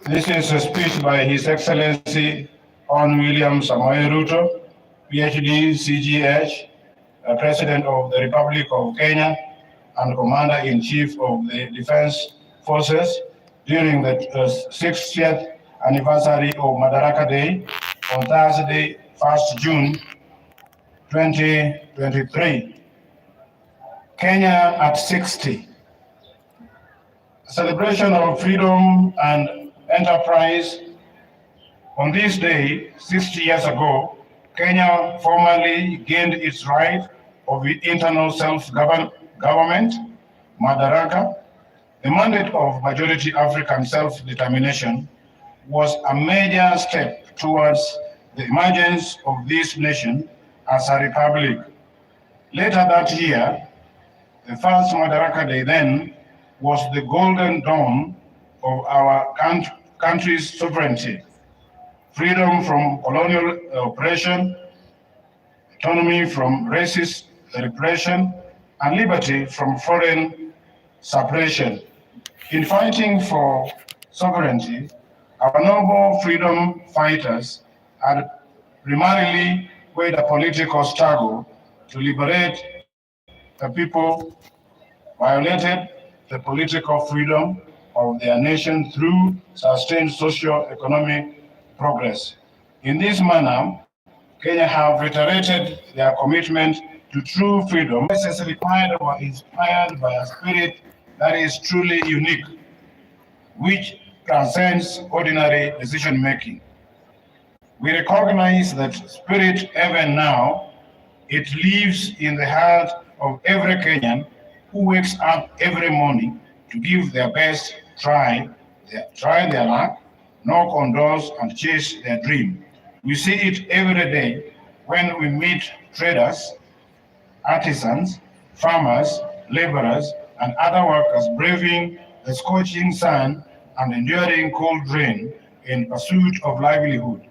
This is a speech by His Excellency Hon. William Samoei Ruto, PhD, CGH, President of the Republic of Kenya and Commander-in-Chief of the Defense Forces during the 60th anniversary of Madaraka Day on Thursday, 1st June 2023. Kenya at 60. A celebration of freedom and enterprise. On this day, 60 years ago, Kenya formally gained its right of internal self-government, Madaraka. The mandate of majority African self-determination was a major step towards the emergence of this nation as a republic. Later that year, the first Madaraka Day then was the golden dawn of our country's sovereignty, freedom from colonial oppression, autonomy from racist repression, and liberty from foreign suppression. In fighting for sovereignty, our noble freedom fighters had primarily waged a political struggle to liberate the people, violated the political freedom of their nation through sustained socio-economic progress. In this manner, Kenya have reiterated their commitment to true freedom, as required or inspired by a spirit that is truly unique, which transcends ordinary decision-making. We recognize that spirit even now. It lives in the heart of every Kenyan who wakes up every morning to give their best, try their luck, knock on doors and chase their dream. We see it every day when we meet traders, artisans, farmers, laborers, and other workers braving the scorching sun and enduring cold rain in pursuit of livelihood.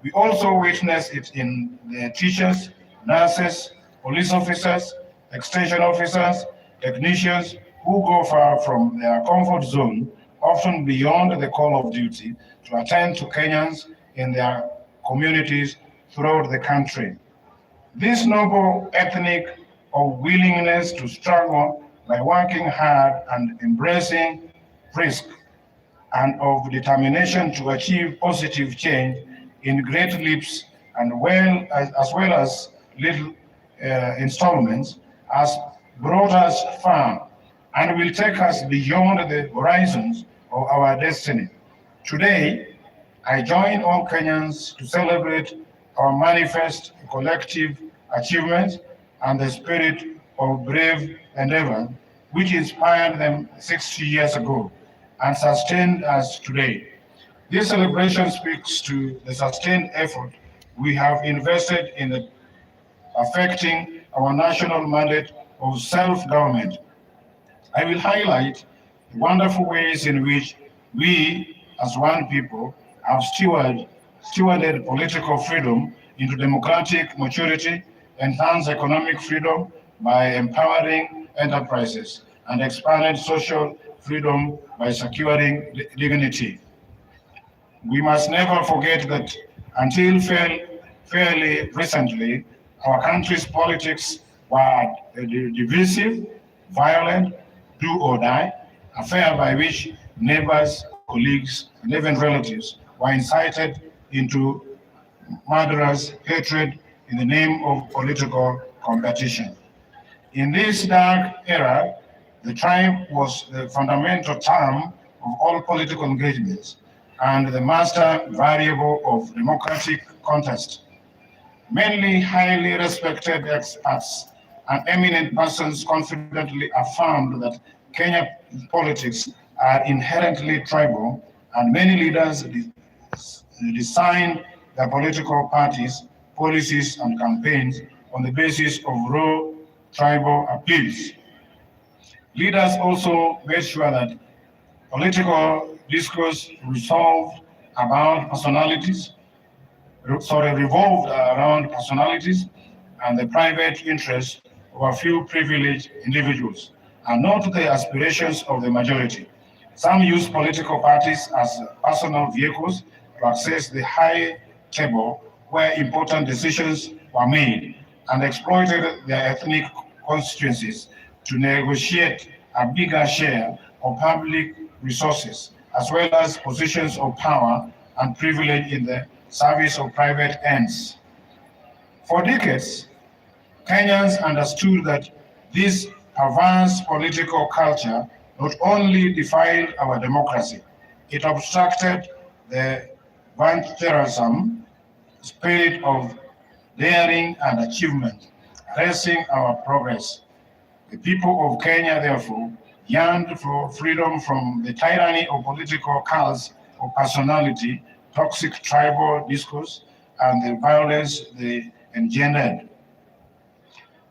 We also witness it in the teachers, nurses, police officers, extension officers, technicians who go far from their comfort zone, often beyond the call of duty, to attend to Kenyans in their communities throughout the country. This noble ethnic of willingness to struggle by working hard and embracing risk, and of determination to achieve positive change in great leaps and as well as little installments, has brought us far and will take us beyond the horizons of our destiny. Today, I join all Kenyans to celebrate our manifest collective achievements and the spirit of brave endeavor which inspired them 60 years ago and sustained us today. This celebration speaks to the sustained effort we have invested in affecting our national mandate of self-government. I will highlight the wonderful ways in which we, as one people, have stewarded political freedom into democratic maturity, enhanced economic freedom by empowering enterprises, and expanded social freedom by securing dignity. We must never forget that until fairly recently, our country's politics were divisive, violent, do or die, affair by which neighbors, colleagues, and even relatives were incited into murderous hatred in the name of political competition. In this dark era, the tribe was the fundamental term of all political engagements and the master variable of democratic contest. Many highly respected experts and eminent persons confidently affirmed that Kenya politics are inherently tribal, and many leaders designed their political parties, policies, and campaigns on the basis of raw tribal appeals. Leaders also made sure that political discourse revolved around personalities and the private interests of a few privileged individuals, and not the aspirations of the majority. Some used political parties as personal vehicles to access the high table where important decisions were made and exploited their ethnic constituencies to negotiate a bigger share of public resources, as well as positions of power and privilege in the service of private ends. For decades, Kenyans understood that this perverse political culture not only defiled our democracy, it obstructed the venturesome spirit of daring and achievement, arresting our progress. The people of Kenya, therefore, yearned for freedom from the tyranny of political cults of personality, toxic tribal discourse, and the violence they engendered.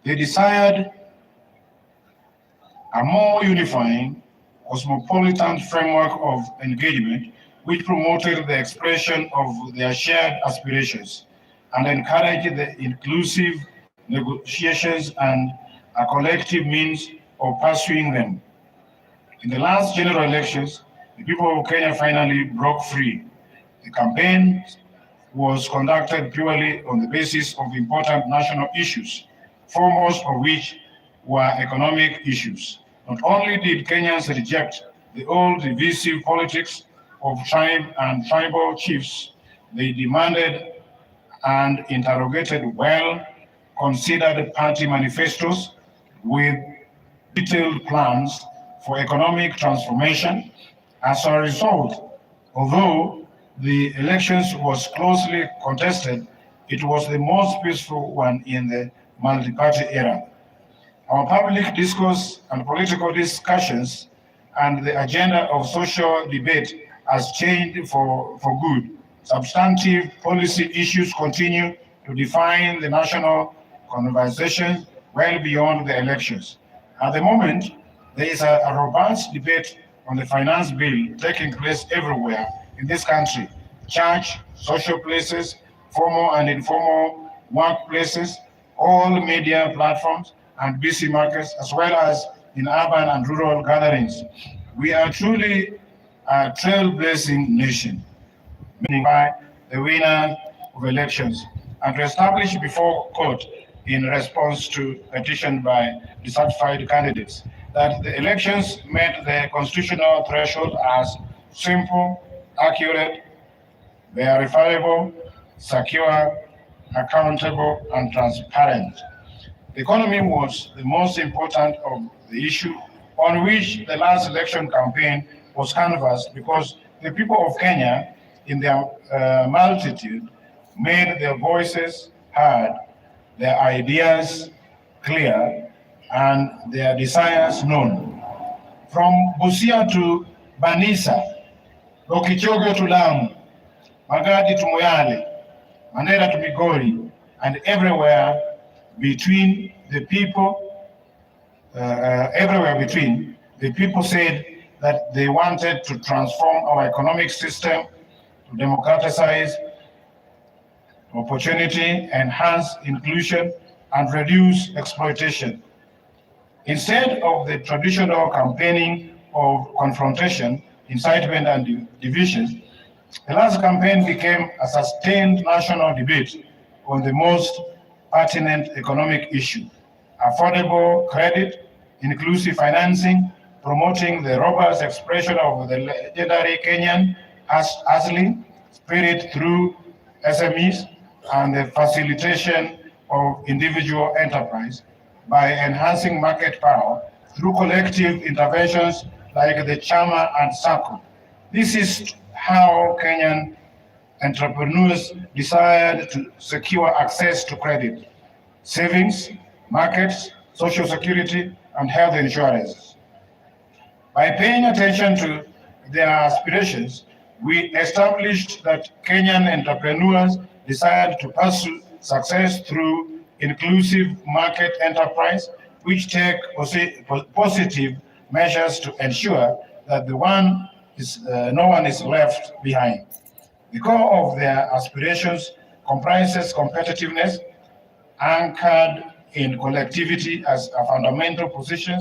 They desired a more unifying, cosmopolitan framework of engagement which promoted the expression of their shared aspirations and encouraged the inclusive negotiations and a collective means of pursuing them. In the last general elections, the people of Kenya finally broke free. The campaign was conducted purely on the basis of important national issues, foremost of which were economic issues. Not only did Kenyans reject the old divisive politics of tribe and tribal chiefs, they demanded and interrogated well-considered party manifestos with detailed plans for economic transformation. As a result, although the elections was closely contested, it was the most peaceful one in the multi-party era. Our public discourse and political discussions and the agenda of social debate has changed for good. Substantive policy issues continue to define the national conversation well beyond the elections. At the moment, there is a robust debate on the finance bill taking place everywhere in this country. Church, social places, formal and informal workplaces, all media platforms, and busy markets, as well as in urban and rural gatherings. We are truly a trailblazing nation, meaning by the winner of elections, and to establish before court in response to petition by dissatisfied candidates that the elections met the constitutional threshold as simple, accurate, verifiable, secure, accountable, and transparent. The economy was the most important of the issue on which the last election campaign was canvassed because the people of Kenya, in their multitude, made their voices heard, their ideas clear, and their desires known. From Busia to Banisa, Lokichogo to Lamu, Magadi to Moyale, Mandera to Migori, and everywhere between the people, the people said that they wanted to transform our economic system, to democratize opportunity, enhance inclusion, and reduce exploitation. Instead of the traditional campaigning of confrontation, incitement, and divisions, the last campaign became a sustained national debate on the most pertinent economic issue: affordable credit, inclusive financing, promoting the robust expression of the legendary Kenyan hustling spirit through SMEs, and the facilitation of individual enterprise by enhancing market power through collective interventions like the Chama and SACCO. This is how Kenyan entrepreneurs desired to secure access to credit, savings, markets, social security, and health insurance. By paying attention to their aspirations, we established that Kenyan entrepreneurs desired to pursue success through inclusive market enterprise, which take positive measures to ensure that no one is left behind. The core of their aspirations comprises competitiveness anchored in collectivity as a fundamental position,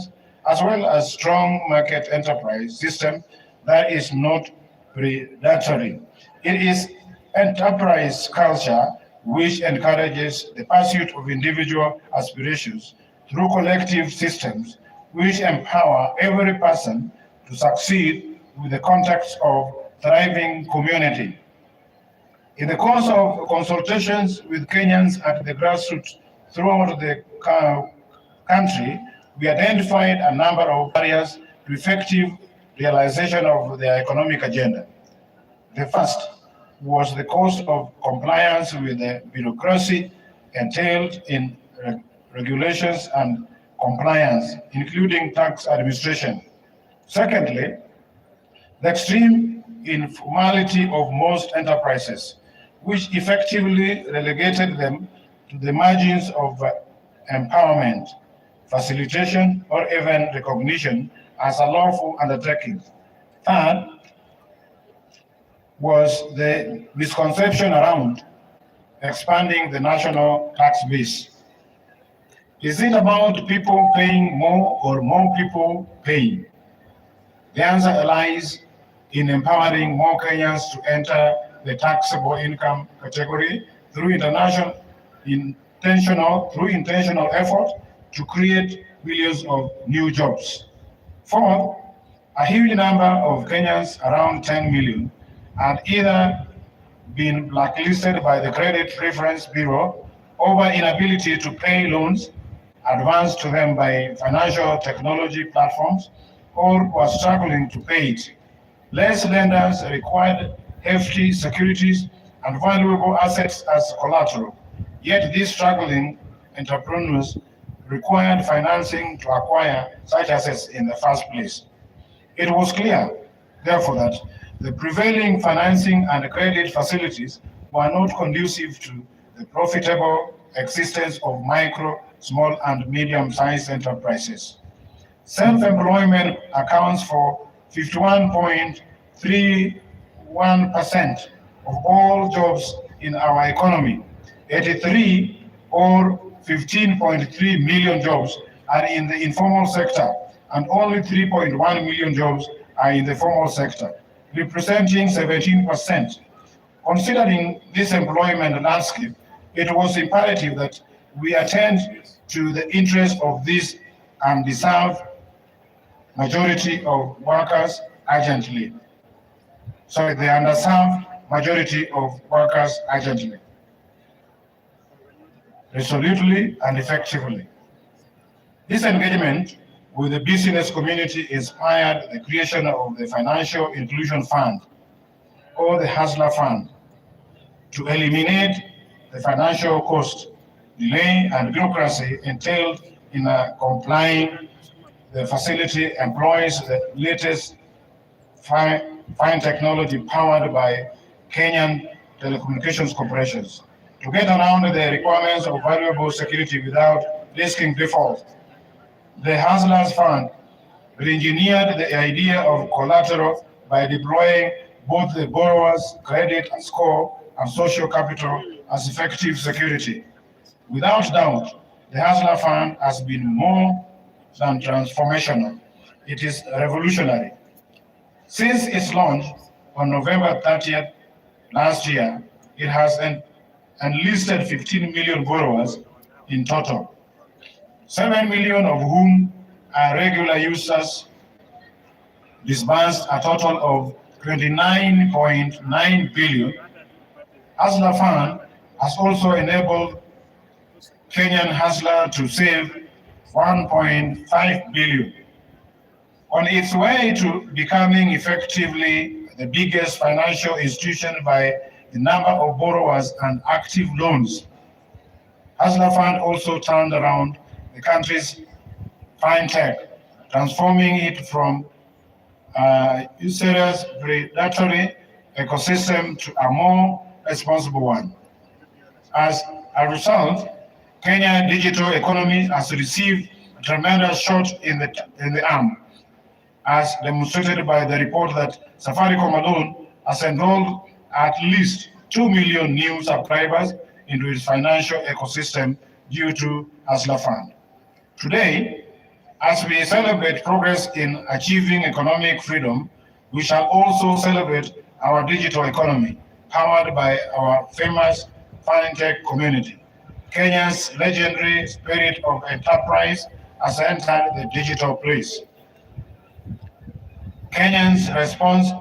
as well as strong market enterprise system that is not predatory. It is enterprise culture which encourages the pursuit of individual aspirations through collective systems which empower every person to succeed with the context of thriving community. In the course of consultations with Kenyans at the grassroots throughout the country, we identified a number of barriers to effective realization of their economic agenda. The first was the cost of compliance with the bureaucracy entailed in regulations and compliance, including tax administration. Secondly, the extreme informality of most enterprises, which effectively relegated them to the margins of empowerment, facilitation, or even recognition as a lawful undertaking. Third was the misconception around expanding the national tax base. Is it about people paying more or more people paying? The answer lies in empowering more Kenyans to enter the taxable income category through intentional effort to create millions of new jobs. Fourth, a huge number of Kenyans, around 10 million, had either been blacklisted by the Credit Reference Bureau over inability to pay loans advanced to them by financial technology platforms, or was struggling to pay it. Less lenders required hefty securities and valuable assets as collateral. Yet these struggling entrepreneurs required financing to acquire such assets in the first place. It was clear, therefore, that the prevailing financing and credit facilities were not conducive to the profitable existence of micro, small, and medium-sized enterprises. Self-employment accounts for 51.31% of all jobs in our economy. 83 or 15.3 million jobs are in the informal sector, and only 3.1 million jobs are in the formal sector, representing 17%. Considering this employment landscape, it was imperative that we attend to the interests of this undeserved majority of workers urgently. Sorry, the underserved majority of workers urgently, resolutely and effectively. This engagement with the business community inspired the creation of the Financial Inclusion Fund, or the Hustler Fund, to eliminate the financial cost, delay, and bureaucracy entailed in complying. The facility employs the latest fine technology powered by Kenyan telecommunications corporations to get around the requirements of valuable security without risking default. The Hustlers Fund re-engineered the idea of collateral by deploying both the borrower's credit score and social capital as effective security. Without doubt, the Hustler Fund has been more than transformational. It is revolutionary. Since its launch on November 30th last year, it has enlisted 15 million borrowers in total, 7 million of whom are regular users, disbursed a total of 29.9 billion. Hustler Fund has also enabled Kenyan hustler to save 1.5 billion. On its way to becoming effectively the biggest financial institution by the number of borrowers and active loans, Hustler Fund also turned around the country's fintech, transforming it from a usurious predatory ecosystem to a more responsible one. As a result, Kenya's digital economy has received a tremendous shot in the arm, as demonstrated by the report that Safaricom alone has enrolled at least 2 million new subscribers into its financial ecosystem due to Hustler Fund. Today, as we celebrate progress in achieving economic freedom We shall also celebrate our digital economy, powered by our famous fintech community. Kenya's legendary spirit of enterprise has entered the digital place. Kenyans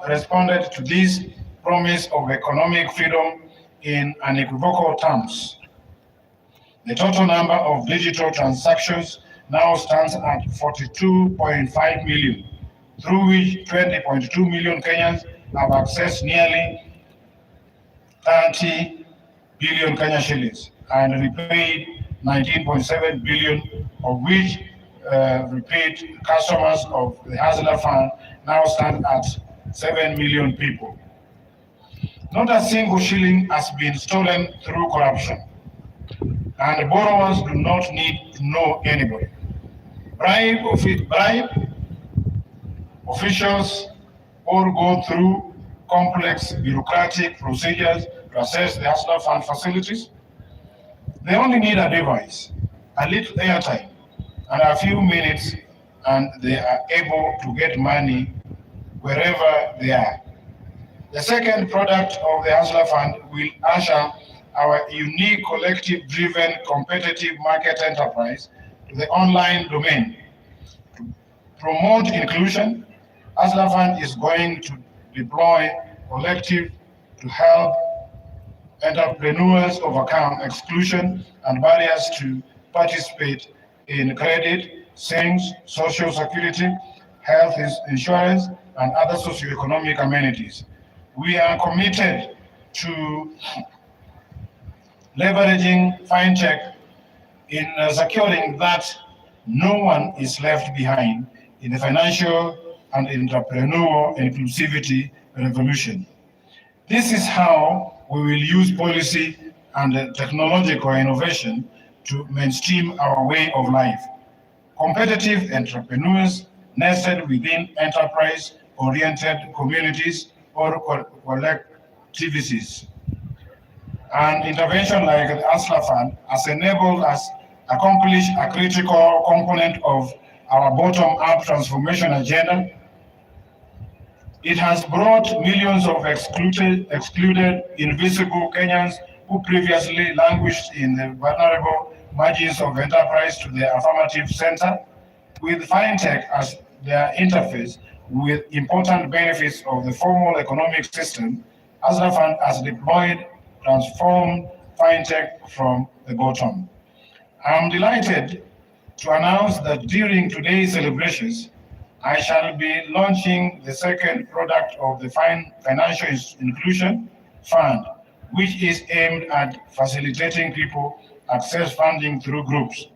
responded to this promise of economic freedom in unequivocal terms. The total number of digital transactions now stands at 42.5 million, through which 20.2 million Kenyans have accessed nearly 30 billion Kenya shillings and repaid 19.7 billion, of which repaid customers of the Hustler Fund now stand at 7 million people. Not a single shilling has been stolen through corruption, and borrowers do not need to know anybody. Bribe officials or go through complex bureaucratic procedures to access the Hustler Fund facilities. They only need a device, a little airtime, and a few minutes, and they are able to get money wherever they are. The second product of the Hustler Fund will usher our unique collective-driven competitive market enterprise to the online domain. To promote inclusion, Hustler Fund is going to deploy collective to help entrepreneurs overcome exclusion and barriers to participate in credit, savings, social security, health insurance, and other socioeconomic amenities. We are committed to leveraging fintech in securing that no one is left behind in the financial and entrepreneurial inclusivity revolution. This is how we will use policy and technological innovation to mainstream our way of life. Competitive entrepreneurs nested within enterprise-oriented communities or collectivities. An intervention like the Hustler Fund has enabled us to accomplish a critical component of our bottom-up transformation agenda. It has brought millions of excluded, invisible Kenyans who previously languished in the vulnerable margins of enterprise to the affirmative center, with fintech as their interface with important benefits of the formal economic system. Hustler Fund has deployed transformed fintech from the bottom. I'm delighted to announce that during today's celebrations, I shall be launching the second product of the Financial Inclusion Fund, which is aimed at facilitating people access funding through groups.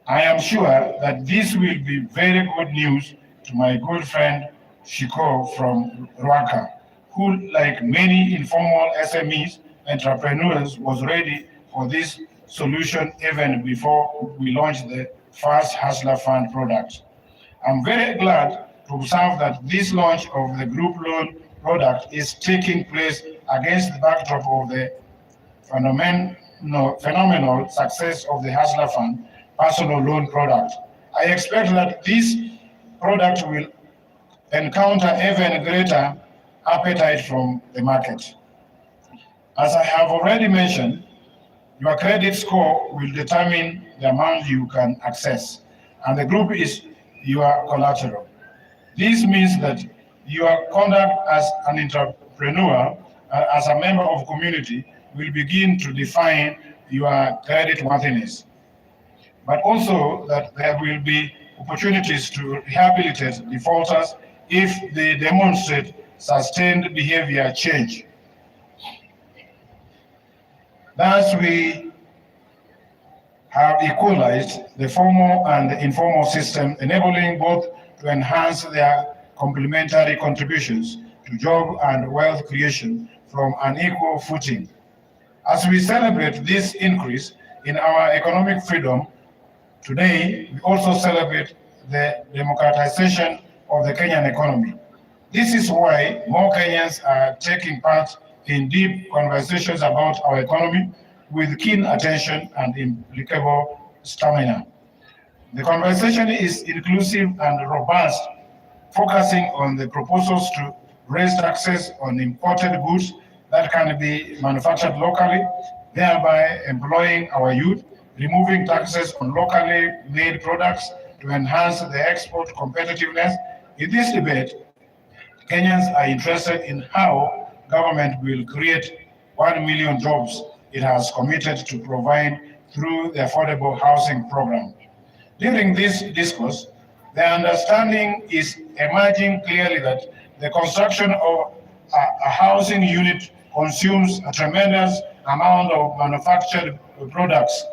I am sure that this will be very good news to my good friend Shiko from Rwaka, who, like many informal SMEs, entrepreneurs, was ready for this solution even before we launched the first Hustler Fund product. I'm very glad to observe that this launch of the group loan product is taking place against the backdrop of the phenomenal success of the Hustler Fund personal loan product. I expect that this product will encounter even greater appetite from the market. As I have already mentioned, your credit score will determine the amount you can access, and the group is your collateral. This means that your conduct as an entrepreneur, as a member of community, will begin to define your credit worthiness, but also that there will be opportunities to rehabilitate defaulters if they demonstrate sustained behavior change. Thus, we have equalized the formal and the informal system, enabling both to enhance their complementary contributions to job and wealth creation from an equal footing. As we celebrate this increase in our economic freedom, today we also celebrate the democratization of the Kenyan economy. This is why more Kenyans are taking part in deep conversations about our economy with keen attention and impeccable stamina. The conversation is inclusive and robust, focusing on the proposals to raise taxes on imported goods that can be manufactured locally, thereby employing our youth, removing taxes on locally made products to enhance the export competitiveness. In this debate, Kenyans are interested in how government will create 1 million jobs it has committed to provide through the affordable housing program. During this discourse, the understanding is emerging clearly that the construction of a housing unit consumes a tremendous amount of manufactured products.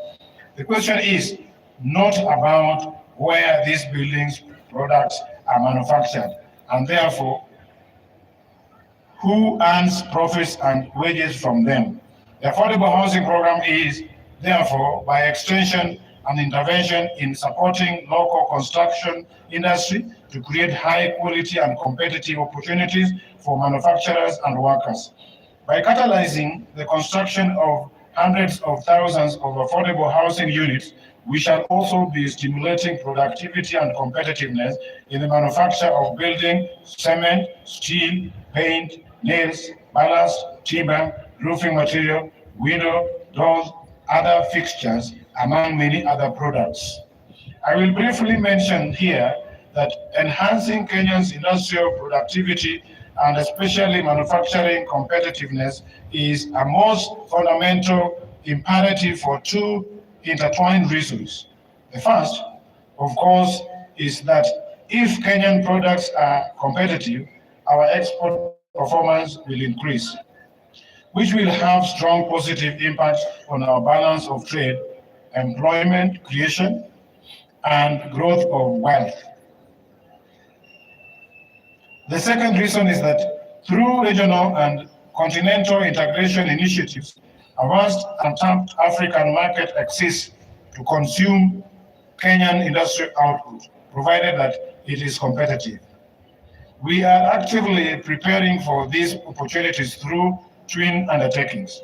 The question is not about where these buildings products are manufactured, and therefore who earns profits and wages from them. The affordable housing program is, therefore, by extension, an intervention in supporting local construction industry to create high quality and competitive opportunities for manufacturers and workers. By catalyzing the construction of hundreds of thousands of affordable housing units, we shall also be stimulating productivity and competitiveness in the manufacture of building, cement, steel, paint, nails, ballast, timber, roofing material, window, doors, other fixtures, among many other products. I will briefly mention here that enhancing Kenya's industrial productivity and especially manufacturing competitiveness is a most fundamental imperative for two intertwined reasons. The first, of course, is that if Kenyan products are competitive, our export performance will increase, which will have strong positive impacts on our balance of trade, employment creation, and growth of wealth. The second reason is that through regional and continental integration initiatives, a vast untapped African market exists to consume Kenyan industrial output, provided that it is competitive. We are actively preparing for these opportunities through twin undertakings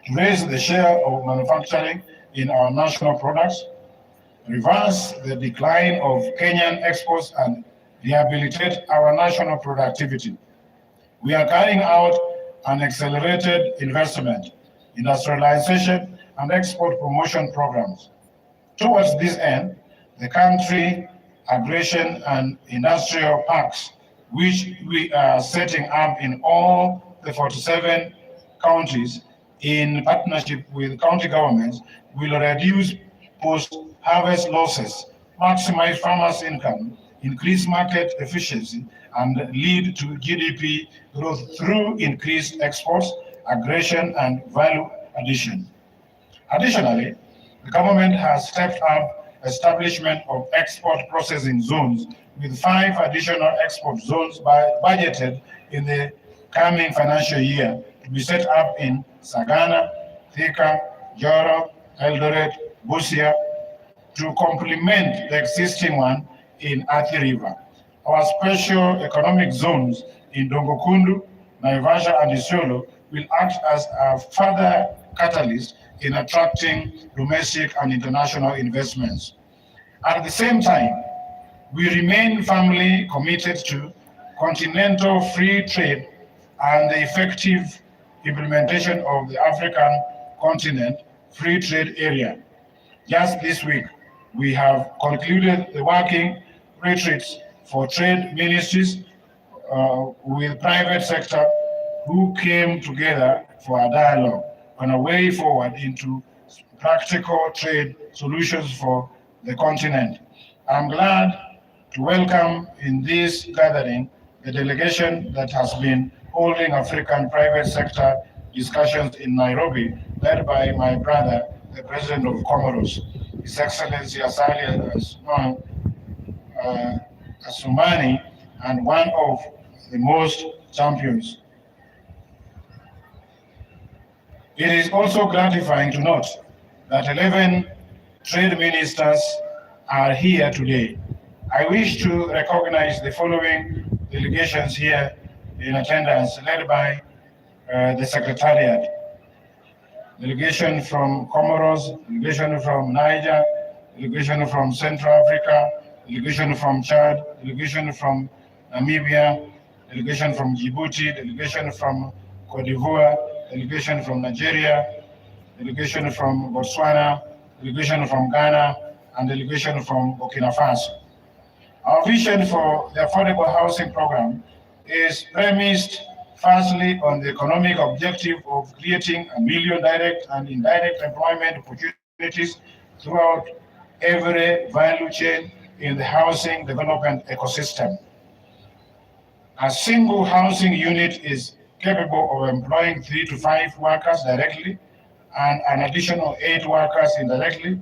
to raise the share of manufacturing in our national products, reverse the decline of Kenyan exports, and rehabilitate our national productivity. We are carrying out an accelerated investment, industrialization, and export promotion programs. Towards this end, the country aggregation and industrial parks, which we are setting up in all the 47 counties in partnership with county governments, will reduce post-harvest losses, maximize farmers' income, increase market efficiency, and lead to GDP growth through increased exports, aggregation, and value addition. Additionally, the government has stepped up establishment of export processing zones with 5 additional export zones budgeted in the coming financial year to be set up in Sagana, Thika, Joro, Eldoret, Busia, to complement the existing one in Athi River. Our special economic zones in Dongokundu, Naivasha, and Isiolo will act as a further catalyst in attracting domestic and international investments. At the same time, we remain firmly committed to continental free trade and the effective implementation of the African continent free trade area. Just this week, we have concluded the working retreats for trade ministries with private sector who came together for a dialogue on a way forward into practical trade solutions for the continent. I'm glad to welcome in this gathering the delegation that has been holding African private sector discussions in Nairobi, led by my brother, the President of Comoros, His Excellency Asali Asumani, and one of the most champions. It is also gratifying to note that 11 trade ministers are here today. I wish to recognize the following delegations here in attendance, led by the Secretariat. Delegation from Comoros, delegation from Niger, delegation from Central Africa, delegation from Chad, delegation from Namibia, delegation from Djibouti, delegation from Cote d'Ivoire, delegation from Nigeria, delegation from Botswana, delegation from Ghana, and delegation from Burkina Faso. Our vision for the affordable housing program is premised firstly on the economic objective of creating 1 million direct and indirect employment opportunities throughout every value chain in the housing development ecosystem. A single housing unit is capable of employing 3 to 5 workers directly and an additional 8 workers indirectly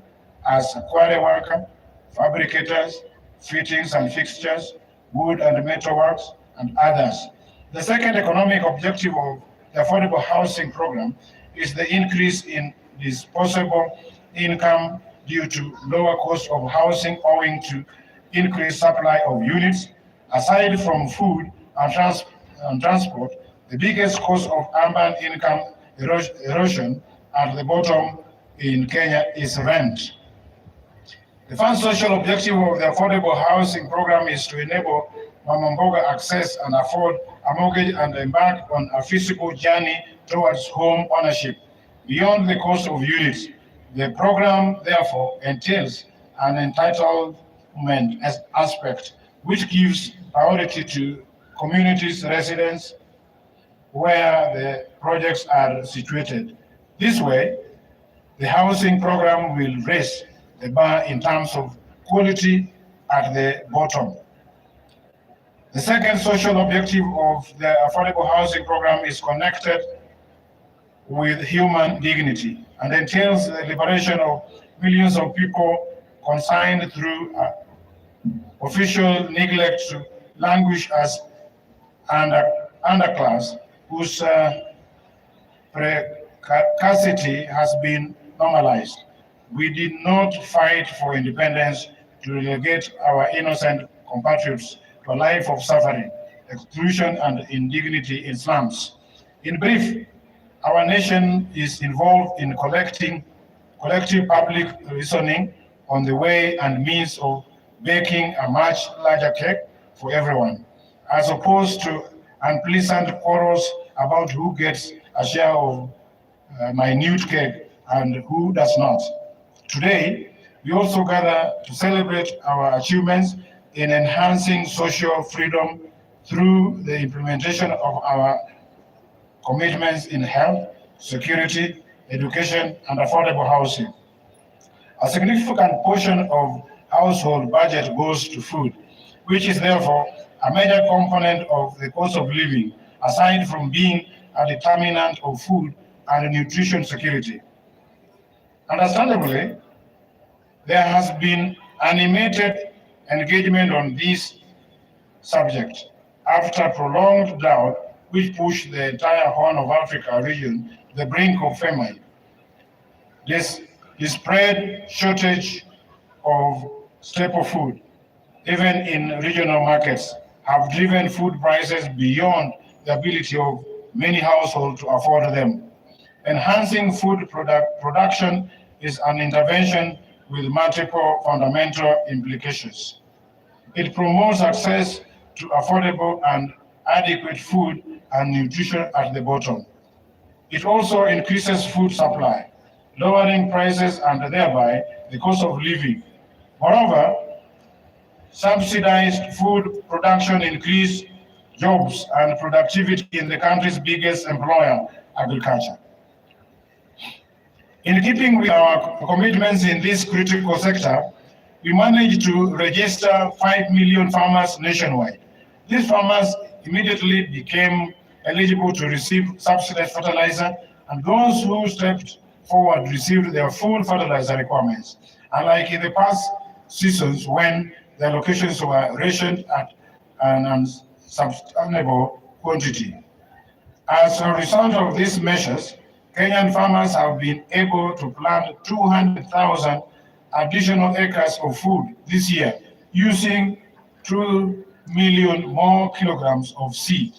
as a quarry worker, fabricators, fittings and fixtures, wood and metalworks, and others. The second economic objective of the affordable housing program is the increase in disposable income due to lower cost of housing owing to increased supply of units. Aside from food and transport, the biggest cause of urban income erosion at the bottom in Kenya is rent. The first social objective of the affordable housing program is to enable Mama Mboga access and afford a mortgage and embark on a physical journey towards home ownership beyond the cost of units. The program therefore entails an entitlement aspect which gives priority to communities residents where the projects are situated. This way, the housing program will raise the bar in terms of quality at the bottom. The second social objective of the affordable housing program is connected with human dignity and entails the liberation of millions of people consigned through official neglect to languish as underclass whose precarity has been normalized. We did not fight for independence to relegate our innocent compatriots to a life of suffering, exclusion, and indignity in slums. In brief, our nation is involved in collective public reasoning on the way and means of baking a much larger cake for everyone, as opposed to unpleasant quarrels about who gets a share of minute cake and who does not. Today, we also gather to celebrate our achievements in enhancing social freedom through the implementation of our commitments in health, security, education, and affordable housing. A significant portion of household budget goes to food, which is therefore a major component of the cost of living, aside from being a determinant of food and nutrition security. Understandably, there has been animated engagement on this subject after prolonged drought which pushed the entire Horn of Africa region to the brink of famine. The spread shortage of staple food, even in regional markets, have driven food prices beyond the ability of many households to afford them. Enhancing food production is an intervention with multiple fundamental implications. It promotes access to affordable and adequate food and nutrition at the bottom. It also increases food supply, lowering prices and thereby the cost of living. Moreover, subsidized food production increases jobs and productivity in the country's biggest employer, agriculture. In keeping with our commitments in this critical sector, we managed to register 5 million farmers nationwide. These farmers immediately became eligible to receive subsidized fertilizer, and those who stepped forward received their full fertilizer requirements, unlike in the past seasons when the allocations were rationed at an unsustainable quantity. As a result of these measures, Kenyan farmers have been able to plant 200,000 additional acres of food this year using 2 million more kilograms of seed.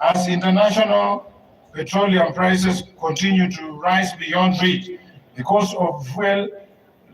As international petroleum prices continue to rise beyond reach, the cost of fuel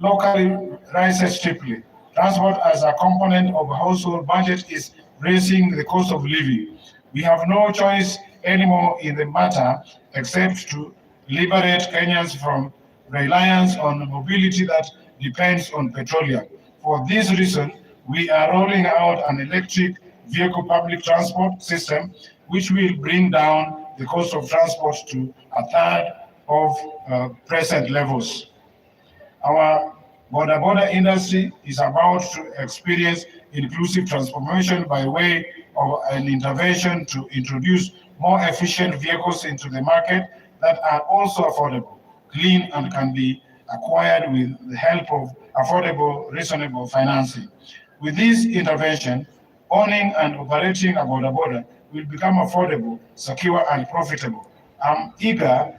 locally rises steeply. Transport as a component of household budget is raising the cost of living. We have no choice anymore in the matter except to liberate Kenyans from reliance on mobility that depends on petroleum. For this reason, we are rolling out an electric vehicle public transport system which will bring down the cost of transport to a third of present levels. Our border industry is about to experience inclusive transformation by way of an intervention to introduce more efficient vehicles into the market that are also affordable, clean, and can be acquired with the help of affordable, reasonable financing. With this intervention, owning and operating a border will become affordable, secure, and profitable. I'm eager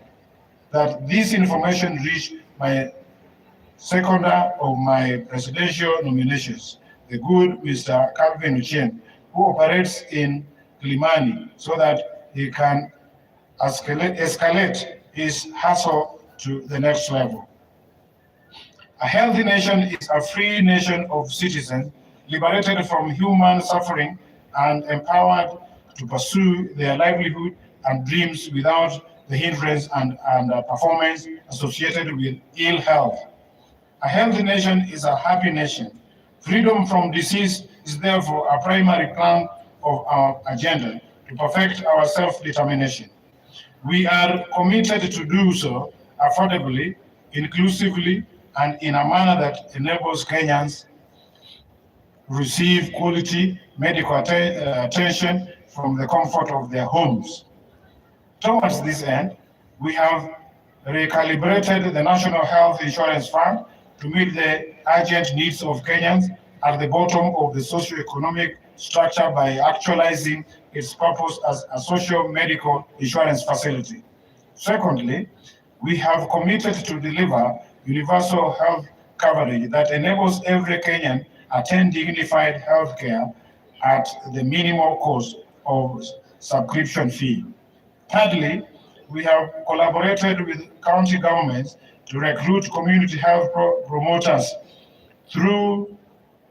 that this information reach my seconder of my presidential nominations, the good Mr. Calvin Uchien, who operates in Kilimani, so that he can escalate his hustle to the next level. A healthy nation is a free nation of citizens liberated from human suffering and empowered to pursue their livelihood and dreams without the hindrance and performance associated with ill health. A healthy nation is a happy nation. Freedom from disease is therefore a primary plank of our agenda to perfect our self-determination. We are committed to do so affordably, inclusively, and in a manner that enables Kenyans receive quality medical attention from the comfort of their homes. Towards this end, we have recalibrated the National Health Insurance Fund to meet the urgent needs of Kenyans at the bottom of the socio-economic structure by actualizing its purpose as a social medical insurance facility. Secondly, we have committed to deliver universal health coverage that enables every Kenyan attend dignified health care at the minimal cost of subscription fee. Thirdly, we have collaborated with county governments to recruit community health promoters throughout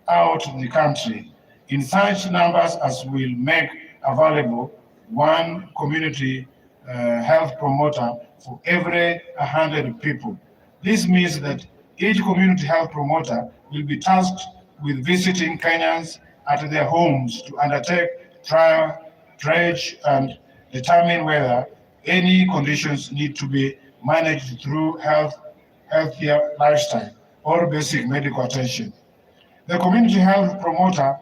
the country in such numbers as will make available one community health promoter for every 100 people. This means that each community health promoter will be tasked with visiting Kenyans at their homes to undertake triage, and determine whether any conditions need to be managed through healthier lifestyle or basic medical attention. The community health promoter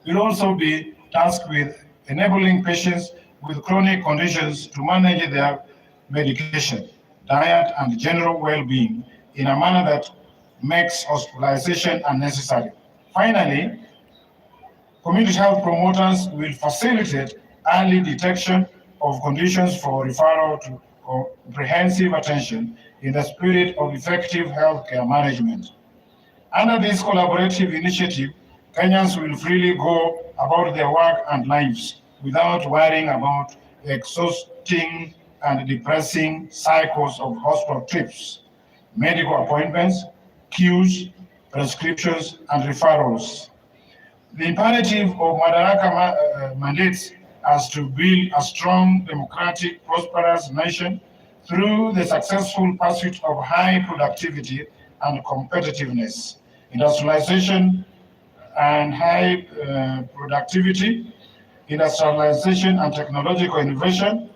will also be tasked with enabling patients with chronic conditions to manage their medication, diet, and general well-being in a manner that makes hospitalization unnecessary. Finally, community health promoters will facilitate early detection of conditions for referral to comprehensive attention in the spirit of effective healthcare management. Under this collaborative initiative, Kenyans will freely go about their work and lives without worrying about the exhausting and depressing cycles of hospital trips, medical appointments, queues, prescriptions, and referrals. The imperative of Madaraka mandates us to build a strong, democratic, prosperous nation through the successful pursuit of high productivity and competitiveness. Industrialization and high productivity, industrialization and technological innovation,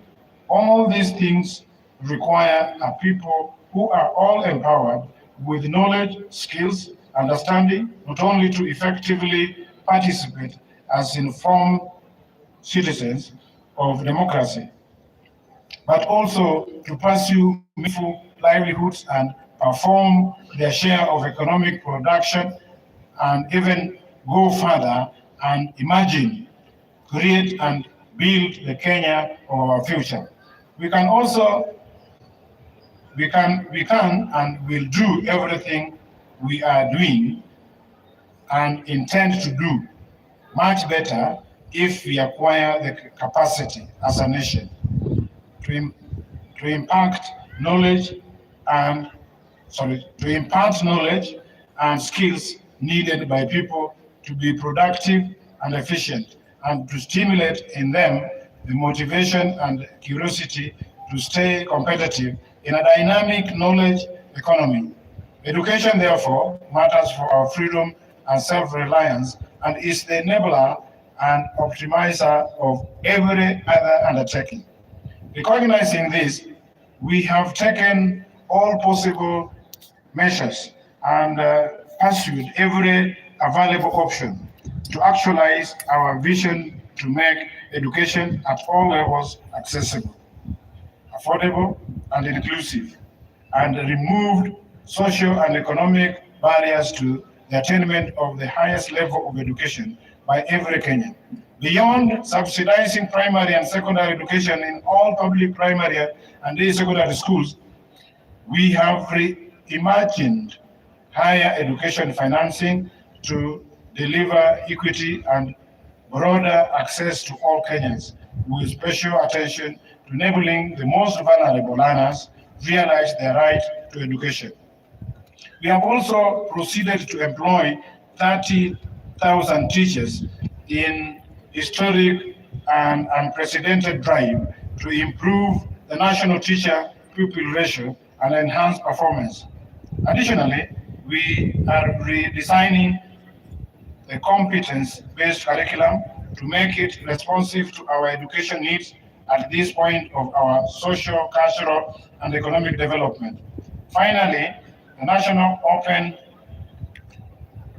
all these things require a people who are all empowered with knowledge, skills, understanding, not only to effectively participate as informed citizens of democracy, but also to pursue meaningful livelihoods and perform their share of economic production, and even go further and imagine, create, and build the Kenya of our future. We can and will do everything we are doing and intend to do much better if we acquire the capacity as a nation to impart knowledge and skills needed by people to be productive and efficient, and to stimulate in them the motivation and curiosity to stay competitive in a dynamic knowledge economy. Education, therefore, matters for our freedom and self-reliance and is the enabler and optimizer of every other undertaking. Recognizing this, we have taken all possible measures and pursued every available option to actualize our vision to make education at all levels accessible, affordable, and inclusive, and removed social and economic barriers to the attainment of the highest level of education by every Kenyan. Beyond subsidizing primary and secondary education in all public primary and secondary schools, we have reimagined higher education financing to deliver equity and broader access to all Kenyans, with special attention to enabling the most vulnerable learners realize their right to education. We have also proceeded to employ 30,000 teachers in historic and unprecedented drive to improve the national teacher-pupil ratio and enhance performance. Additionally, we are redesigning the competence-based curriculum to make it responsive to our education needs at this point of our social, cultural, and economic development. Finally, the National Open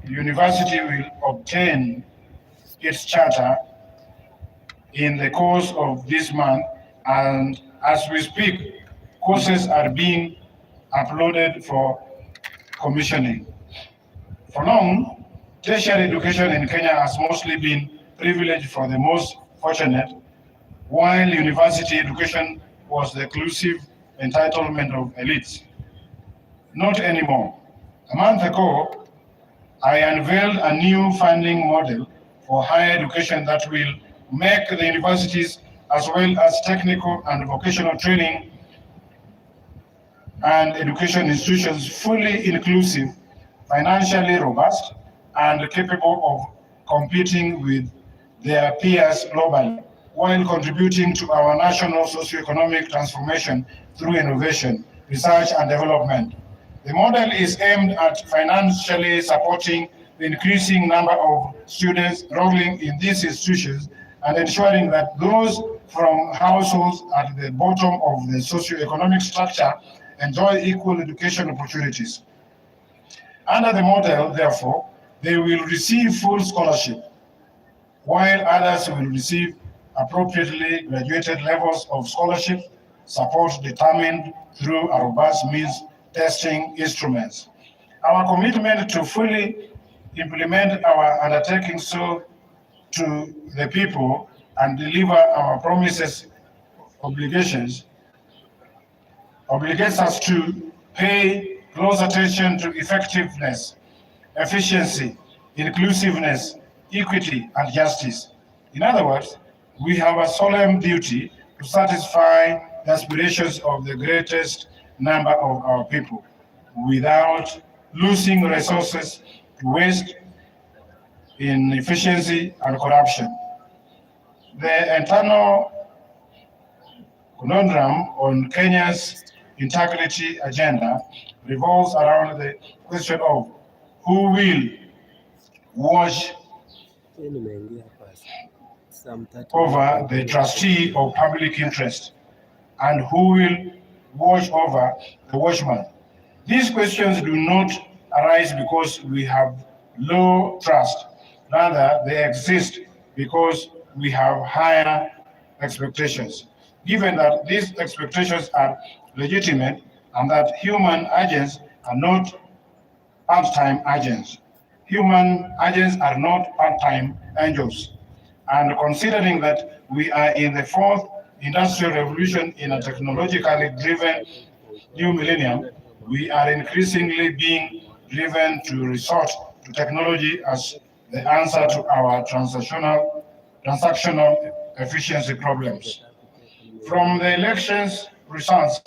University will obtain its charter in the course of this month, and as we speak, courses are being uploaded for commissioning. For long, tertiary education in Kenya has mostly been privileged for the most fortunate, while university education was the exclusive entitlement of elites. Not anymore. A month ago, I unveiled a new funding model for higher education that will make the universities as well as technical and vocational training and education institutions fully inclusive, financially robust, and capable of competing with their peers globally, while contributing to our national socio-economic transformation through innovation, research, and development. The model is aimed at financially supporting the increasing number of students enrolling in these institutions and ensuring that those from households at the bottom of the socio-economic structure enjoy equal education opportunities. Under the model, therefore, they will receive full scholarship, while others will receive appropriately graduated levels of scholarship support determined through a robust means testing instruments. Our commitment to fully implement our undertaking so to the people and deliver our promises obligates us to pay close attention to effectiveness, efficiency, inclusiveness, equity, and justice. In other words, we have a solemn duty to satisfy the aspirations of the greatest number of our people without losing resources to waste, inefficiency, and corruption. The internal conundrum on Kenya's integrity agenda revolves around the question of who will watch over the trustee of public interest and who will watch over the watchman. These questions do not arise because we have low trust. Rather, they exist because we have higher expectations. Given that these expectations are legitimate and that human agents are not part-time agents. Human agents are not part-time angels. And considering that we are in the fourth industrial revolution in a technologically driven new millennium, we are increasingly being driven to resort to technology as the answer to our transactional efficiency problems. From the elections results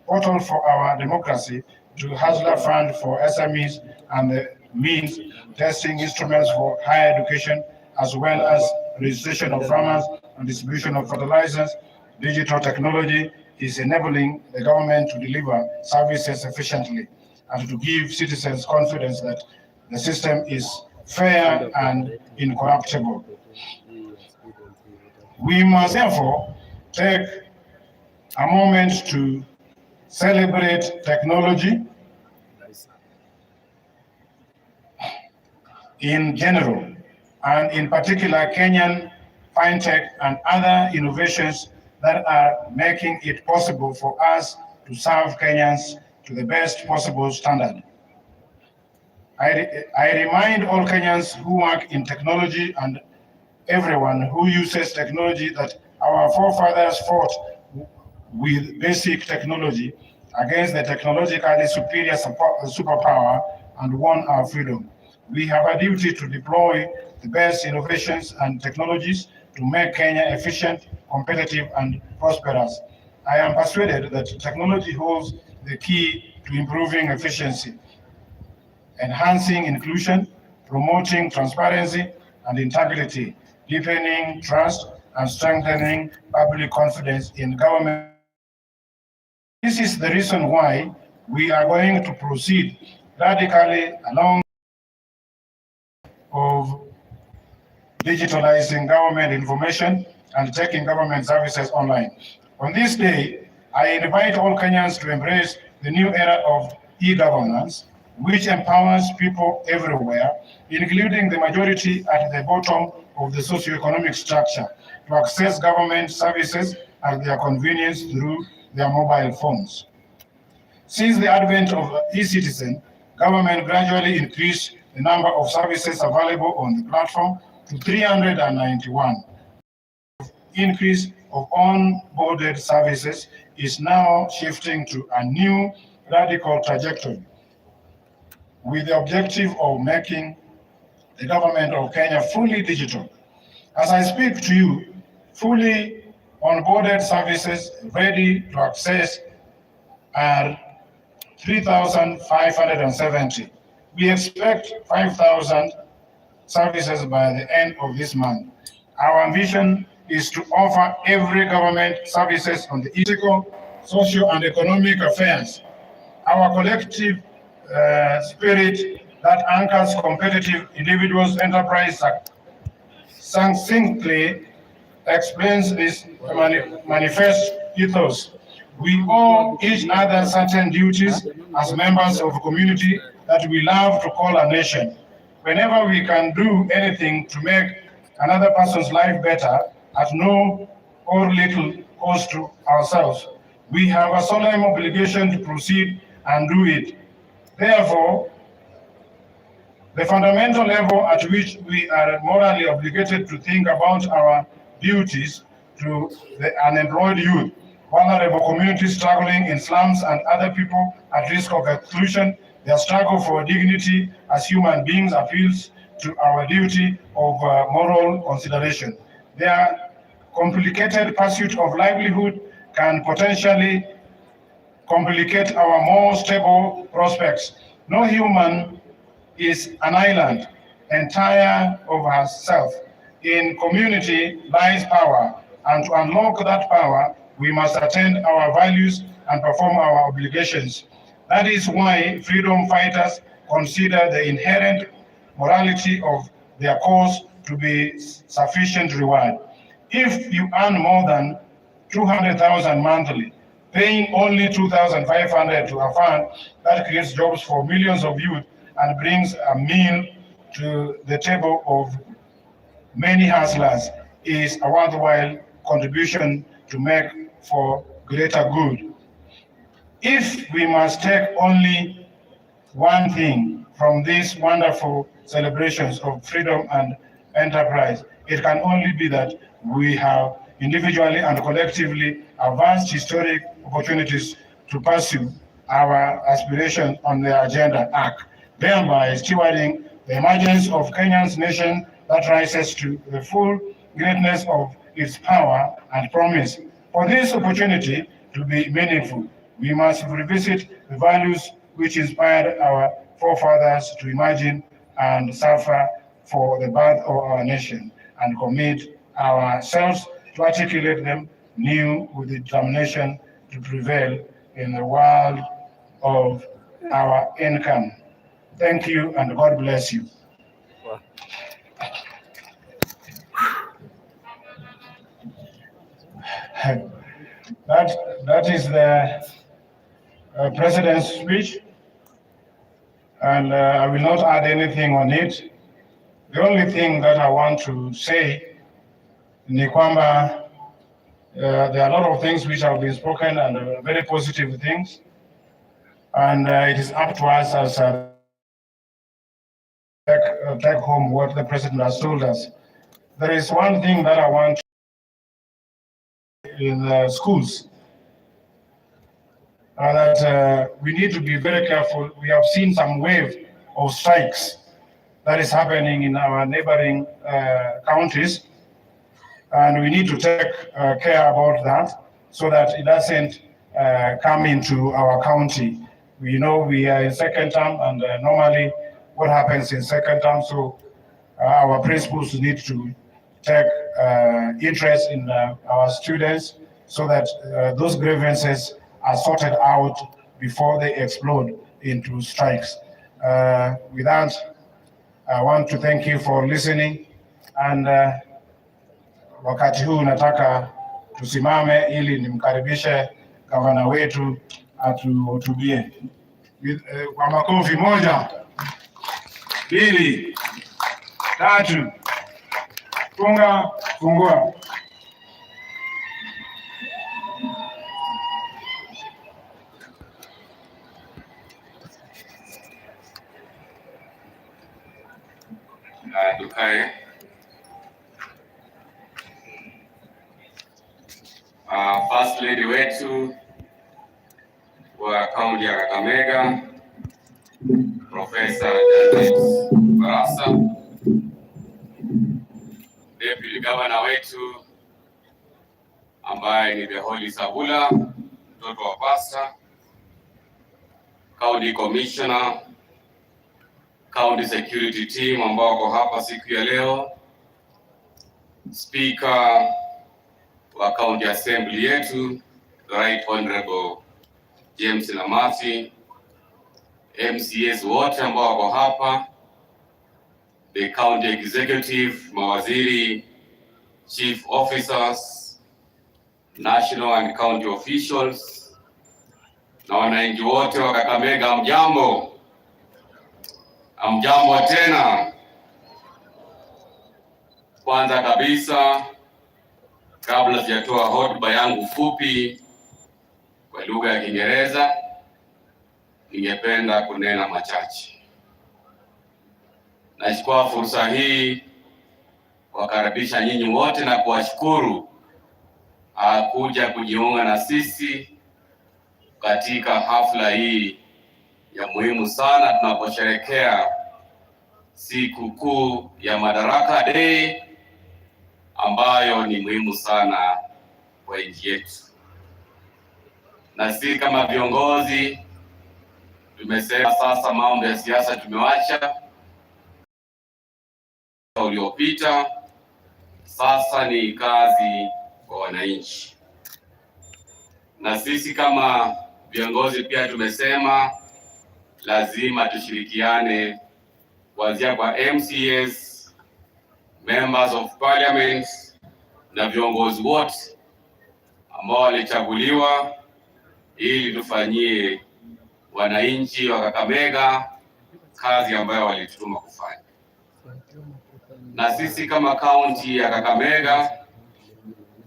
portal for our democracy to Hustler Fund for SMEs and the means testing instruments for higher education as well as registration of farmers and distribution of fertilizers. Digital technology is enabling the government to deliver services efficiently and to give citizens confidence that the system is fair and incorruptible. We must therefore take a moment to celebrate technology in general, and in particular Kenyan fintech and other innovations that are making it possible for us to serve Kenyans to the best possible standard. I remind all Kenyans who work in technology and everyone who uses technology that our forefathers fought with basic technology against the technologically superior superpower and won our freedom. We have a duty to deploy the best innovations and technologies to make Kenya efficient, competitive, and prosperous. I am persuaded that technology holds the key to improving efficiency, enhancing inclusion, promoting transparency and integrity, deepening trust, and strengthening public confidence in government. This is the reason why we are going to proceed radically along of digitalizing government information and taking government services online. On this day, I invite all Kenyans to embrace the new era of e-governance, which empowers people everywhere, including the majority at the bottom of the socioeconomic structure, to access government services at their convenience through their mobile phones. Since the advent of e-citizen, government gradually increased the number of services available on the platform to 391. Increase of onboarded services is now shifting to a new radical trajectory with the objective of making the government of Kenya fully digital. As I speak to you, fully onboarded services ready to access are 3,570. We expect 5,000 services by the end of this month. Our ambition is to offer every government services on the ethical, social, and economic affairs. Our collective spirit that anchors competitive individuals' enterprise succinctly explains this manifest ethos. We owe each other certain duties as members of a community that we love to call a nation. Whenever we can do anything to make another person's life better at no or little cost to ourselves, we have a solemn obligation to proceed and do it. Therefore, the fundamental level at which we are morally obligated to think about our duties to the unemployed youth, vulnerable communities struggling in slums, and other people at risk of exclusion, their struggle for dignity as human beings appeals to our duty of moral consideration. Their complicated pursuit of livelihood can potentially complicate our more stable prospects. No human is an island, entire of herself. In community lies power, and to unlock that power, we must attend our values and perform our obligations. That is why freedom fighters consider the inherent morality of their cause to be sufficient reward. If you earn more than 200,000 monthly, paying only 2,500 to a fund that creates jobs for millions of youth and brings a meal to the table of many hustlers is a worthwhile contribution to make for greater good. If we must take only one thing from these wonderful celebrations of freedom and enterprise, it can only be that we have individually and collectively a vast historic opportunities to pursue our aspirations on the agenda arc, thereby stewarding the emergence of Kenya's nation that rises to the full greatness of its power and promise. For this opportunity to be meaningful, we must revisit the values which inspired our forefathers to imagine and suffer for the birth of our nation and commit ourselves to articulate them new with determination to prevail in the world of our income. Thank you and God bless you. That is the President's speech, and I will not add anything on it. The only thing that I want to say ni kwamba there are a lot of things which have been spoken and very positive things, and it is up to us as take home what the President has told us. There is one thing that I want in the schools, that we need to be very careful. We have seen some wave of strikes that is happening in our neighboring counties, and we need to take care about that so that it doesn't come into our county. We know we are in second term, and normally what happens in second term, so our principals need to take interest in our students so that those grievances are sorted out before they explode into strikes. With that, I want to thank you for listening, and wakati huu nataka tusimame ili nimkaribishe gavana wetu atuhutubie. Kwa makofi, 1, 2, 3, funga, fungua. Tukae. First Lady wetu wa kaunti ya Kakamega, Professor Fernandes Barasa, Deputy Governor wetu ambaye ni the Holy Sabula, mtoto wa Pasta, County Commissioner, County Security Team ambao wako hapa siku ya leo, Speaker wa County Assembly yetu, the Right Honorable James Lamati, MCAs wote ambao wako hapa, the County Executive, mawaziri, Chief Officers, National and County Officials, na wananchi wote wa Kakamega, mjambo. Amjambo tena. Kwanza kabisa, kabla sijatoa hotuba yangu fupi kwa lugha ya Kiingereza, ningependa kunena machache. Nachukua fursa hii kuwakaribisha nyinyi wote na kuwashukuru kuja kujiunga na sisi katika hafla hii ya muhimu sana tunaposherehekea siku kuu ya Madaraka Day ambayo ni muhimu sana kwa nchi yetu. Na sisi kama viongozi tumesema sasa mambo ya siasa tumewacha uliopita, sasa ni kazi kwa wananchi. Na sisi kama viongozi pia tumesema lazima tushirikiane kuanzia kwa MCAs, members of parliament na viongozi wote ambao walichaguliwa ili tufanyie wananchi wa Kakamega kazi ambayo walitutuma kufanya. Na sisi kama kaunti ya Kakamega,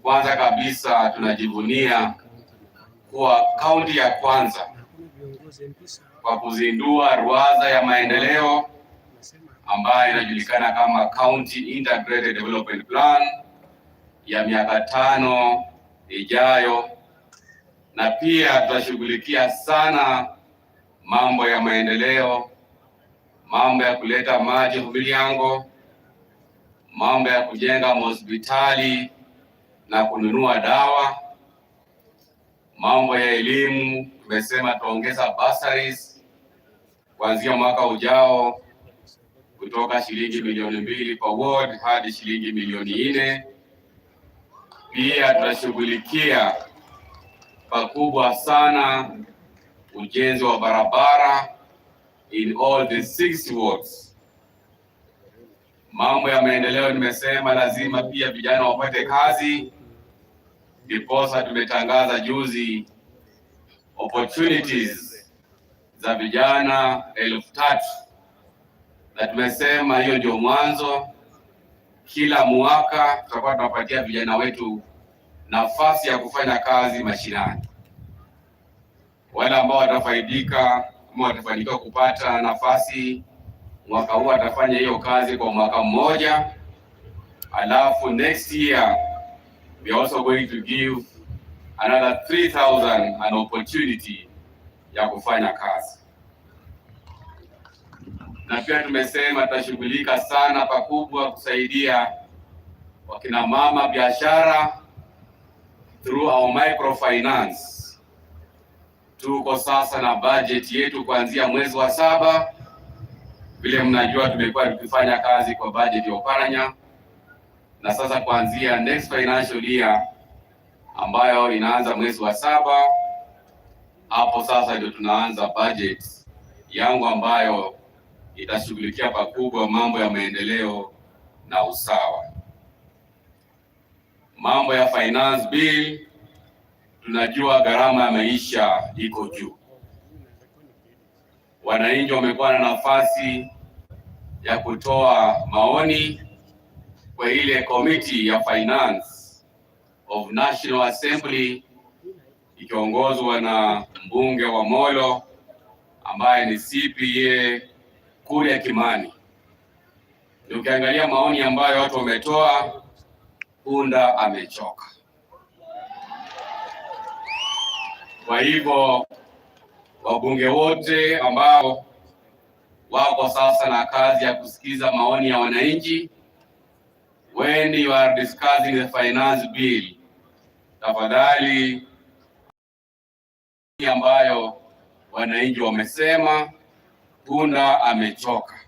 kwanza kabisa tunajivunia kuwa kaunti ya kwanza kwa kuzindua ruwaza ya maendeleo ambayo inajulikana kama County Integrated Development Plan ya miaka 5 ijayo, na pia tutashughulikia sana mambo ya maendeleo, mambo ya kuleta maji Humiliango, mambo ya kujenga hospitali na kununua dawa, mambo ya elimu. Tumesema tuongeza bursaries kuanzia mwaka ujao kutoka shilingi milioni 2 kwa ward hadi shilingi milioni 4. Pia tunashughulikia pakubwa sana ujenzi wa barabara in all the 6 wards. Mambo ya maendeleo nimesema lazima pia vijana wapate kazi, ndiposa tumetangaza juzi opportunities za vijana 3,000, na tumesema hiyo ndio mwanzo. Kila mwaka tutakuwa tunapatia vijana wetu nafasi ya kufanya kazi mashinani. Wale ambao watafaidika ama watafanikiwa kupata nafasi mwaka huu watafanya hiyo kazi kwa mwaka mmoja, alafu next year we are also going to give another 3,000 an opportunity ya kufanya kazi. Na pia tumesema tutashughulika sana pakubwa kusaidia wakina mama biashara through our microfinance. Tuko sasa na budget yetu kuanzia mwezi wa 7. Vile mnajua tumekuwa tukifanya kazi kwa budget ya Oparanya, na sasa kuanzia next financial year ambayo inaanza mwezi wa 7, hapo sasa ndio tunaanza budget yangu ambayo itashughulikia pakubwa mambo ya maendeleo na usawa. Mambo ya finance bill, tunajua gharama ya maisha iko juu. Wananchi wamekuwa na nafasi ya kutoa maoni kwa ile committee ya finance of National Assembly ikiongozwa na mbunge wa Molo ambaye ni CPA kule Kimani. Ukiangalia maoni ambayo watu wametoa, punda amechoka. Kwa hivyo wabunge wote ambao wako sasa na kazi ya kusikiza maoni ya wananchi, when you are discussing the finance bill, tafadhali ambayo wananchi wamesema, punda amechoka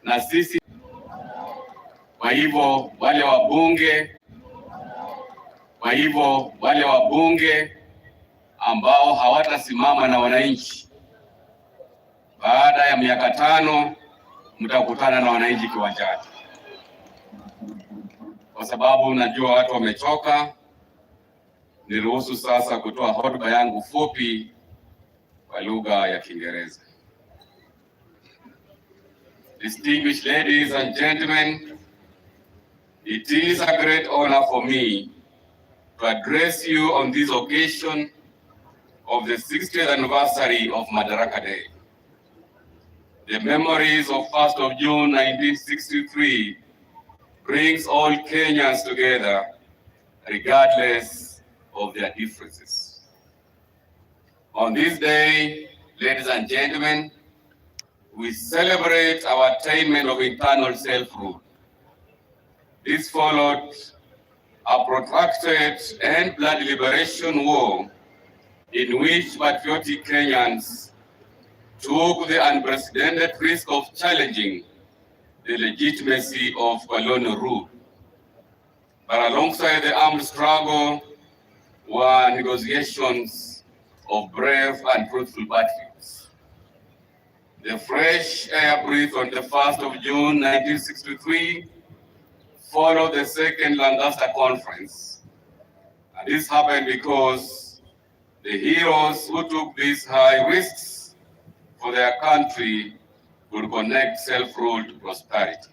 na sisi. Kwa hivyo wale wabunge ambao hawatasimama na wananchi, baada ya miaka 5 mtakutana na wananchi kiwanjani, kwa sababu najua watu wamechoka. Niruhusu sasa kutoa hotuba yangu fupi kwa lugha ya Kiingereza. Distinguished ladies and gentlemen, it is a great honor for me to address you on this occasion of the 60th anniversary of Madaraka Day. The memories of 1st of June 1963 brings all Kenyans together, regardless of their differences. On this day, ladies and gentlemen, we celebrate our attainment of internal self-rule. This followed a protracted and bloody liberation war in which patriotic Kenyans took the unprecedented risk of challenging the legitimacy of colonial rule. But alongside the armed struggle were negotiations of brave and truthful battles. The fresh air breathed on the 1st of June 1963 followed the Second Lancaster Conference. And this happened because the heroes who took these high risks for their country could connect self-rule to prosperity.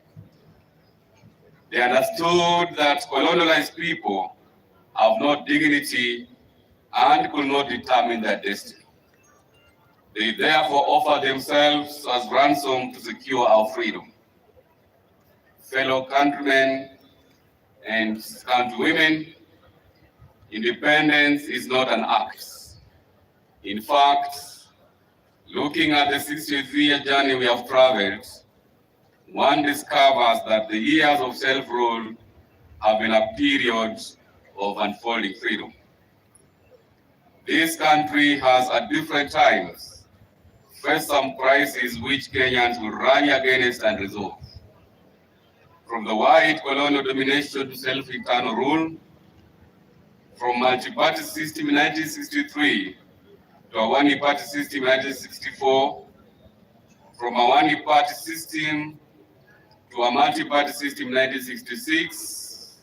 They understood that colonialized people have no dignity and could not determine their destiny. They therefore offered themselves as ransom to secure our freedom. Fellow countrymen and countrywomen, independence is not an act. In fact, looking at the 63-year journey we have traveled, one discovers that the years of self-rule have been a period of unfolding freedom. This country has at different times face some crises which Kenyans will rally against and resolve. From the white colonial domination to self-internal rule, from multi-party system in 1963 to a one-party system in 1964, from a one-party system to a multi-party system in 1966,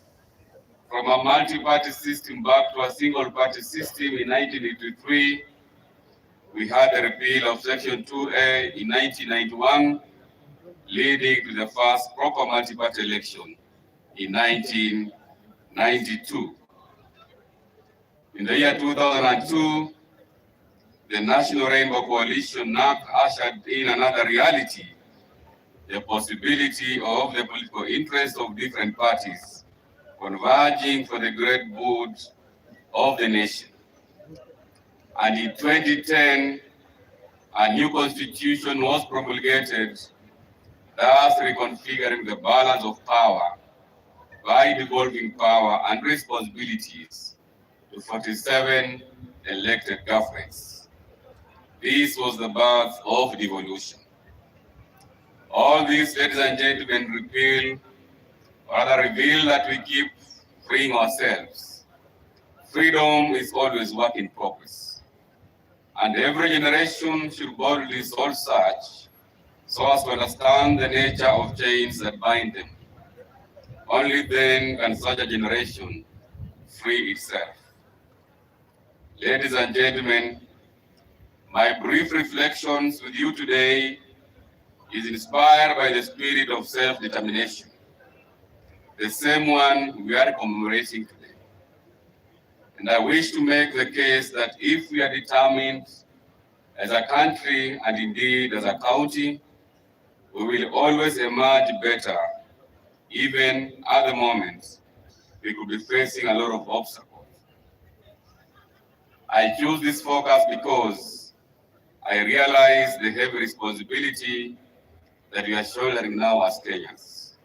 from a multi-party system back to a single-party system in 1983. We had the repeal of Section 2A in 1991, leading to the first proper multi-party election in 1992. In the year 2002, the National Rainbow Coalition NAC ushered in another reality, the possibility of the political interests of different parties converging for the great good of the nation. And in 2010, a new constitution was promulgated, thus reconfiguring the balance of power by devolving power and responsibilities to 47 elected governments. This was the birth of devolution. All these, ladies and gentlemen, reveal that we keep freeing ourselves. Freedom is always work in progress. And every generation should boldly solve such so as to understand the nature of chains that bind them. Only then can such a generation free itself. Ladies and gentlemen, my brief reflections with you today is inspired by the spirit of self-determination, the same one we are commemorating today. And I wish to make the case that if we are determined as a country and indeed as a county, we will always emerge better, even at the moment we could be facing a lot of obstacles. I choose this focus because I realize the heavy responsibility that we are shouldering now as Kenyans.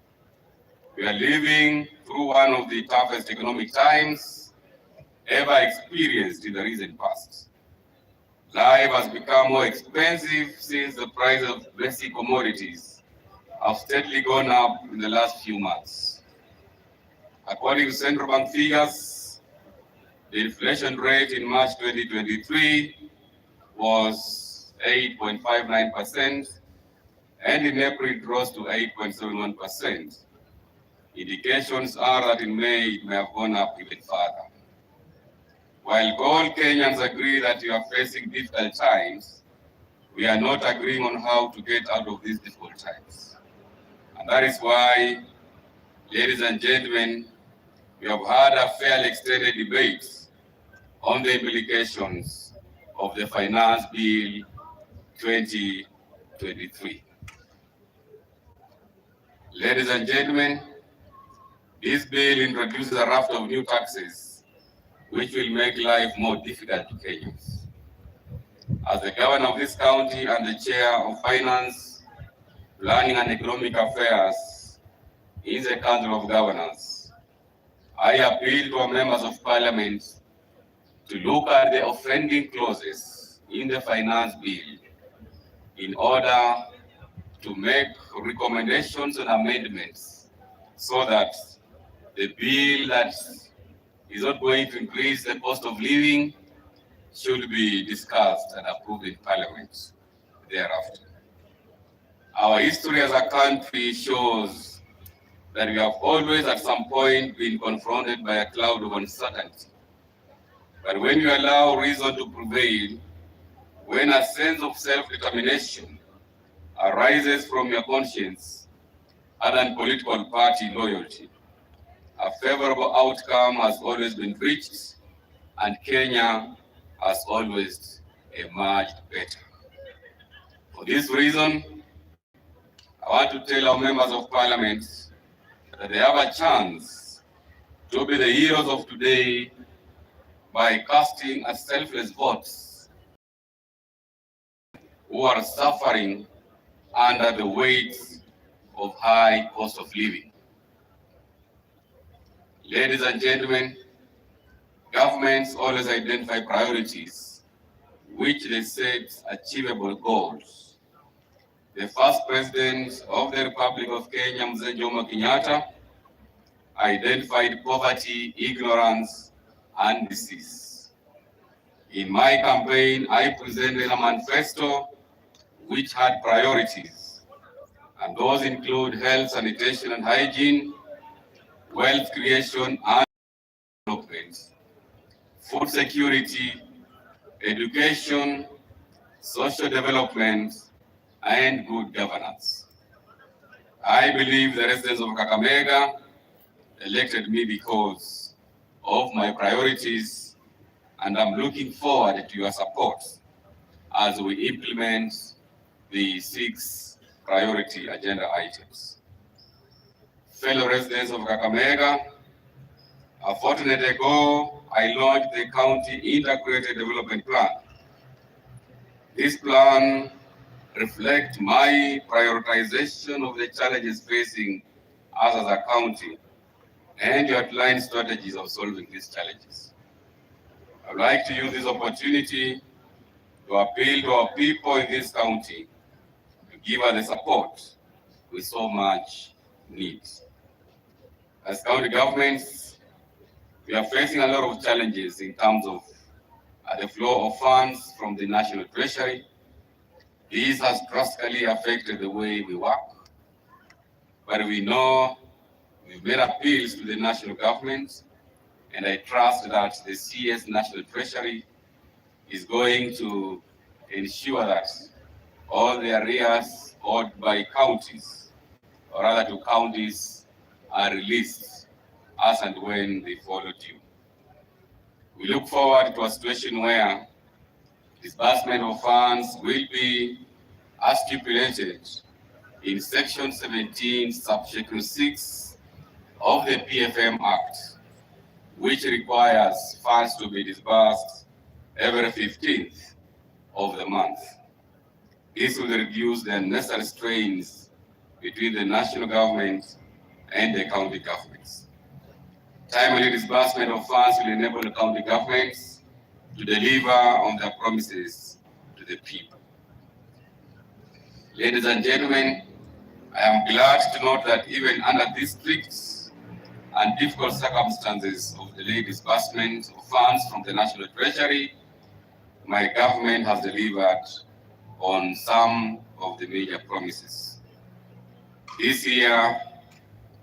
We are living through one of the toughest economic times ever experienced in the recent past. Life has become more expensive since the price of basic commodities have steadily gone up in the last few months. According to central bank figures, the inflation rate in March 2023 was 8.59%, and in April it rose to 8.71%. Indications are that in May it may have gone up even further. While all Kenyans agree that we are facing difficult times, we are not agreeing on how to get out of these difficult times. And that is why, ladies and gentlemen, we have had a fairly extended debate on the implications of the Finance Bill 2023. Ladies and gentlemen, this bill introduces a raft of new taxes which will make life more difficult to Kenyans. As the governor of this county and the chair of Finance, Planning and Economic Affairs in the Council of Governors, I appeal to our members of parliament to look at the offending clauses in the finance bill in order to make recommendations and amendments so that the bill that is not going to increase the cost of living should be discussed and approved in Parliament thereafter. Our history as a country shows that we have always at some point been confronted by a cloud of uncertainty. But when you allow reason to prevail, when a sense of self-determination arises from your conscience other than political party loyalty, a favorable outcome has always been reached, and Kenya has always emerged better. For this reason, I want to tell our members of parliament that they have a chance to be the heroes of today by casting a selfless vote who are suffering under the weight of high cost of living. Ladies and gentlemen, governments always identify priorities which they set achievable goals. The first president of the Republic of Kenya, Mzee Jomo Kenyatta, identified poverty, ignorance, and disease. In my campaign, I presented a manifesto which had priorities, and those include health, sanitation, and hygiene, wealth creation and development, food security, education, social development, and good governance. I believe the residents of Kakamega elected me because of my priorities, and I'm looking forward to your support as we implement the 6 priority agenda items. Fellow residents of Kakamega, a fortnight ago, I launched the County Integrated Development Plan. This plan reflects my prioritization of the challenges facing us as a county and to outline strategies of solving these challenges. I would like to use this opportunity to appeal to our people in this county to give us the support we so much need. As county governments, we are facing a lot of challenges in terms of the flow of funds from the National Treasury. This has drastically affected the way we work, but we know we've made appeals to the national government, and I trust that the CS National Treasury is going to ensure that all the arrears owed by counties, or rather to counties, are released as and when they follow due. We look forward to a situation where disbursement of funds will be as stipulated in Section 17, Subsection 6 of the PFM Act, which requires funds to be disbursed every 15th of the month. This will reduce the unnecessary strains between the national government and the county governments. Timely disbursement of funds will enable the county governments to deliver on their promises to the people. Ladies and gentlemen, I am glad to note that even under these strict and difficult circumstances of delayed disbursement of funds from the National Treasury, my government has delivered on some of the major promises. This year,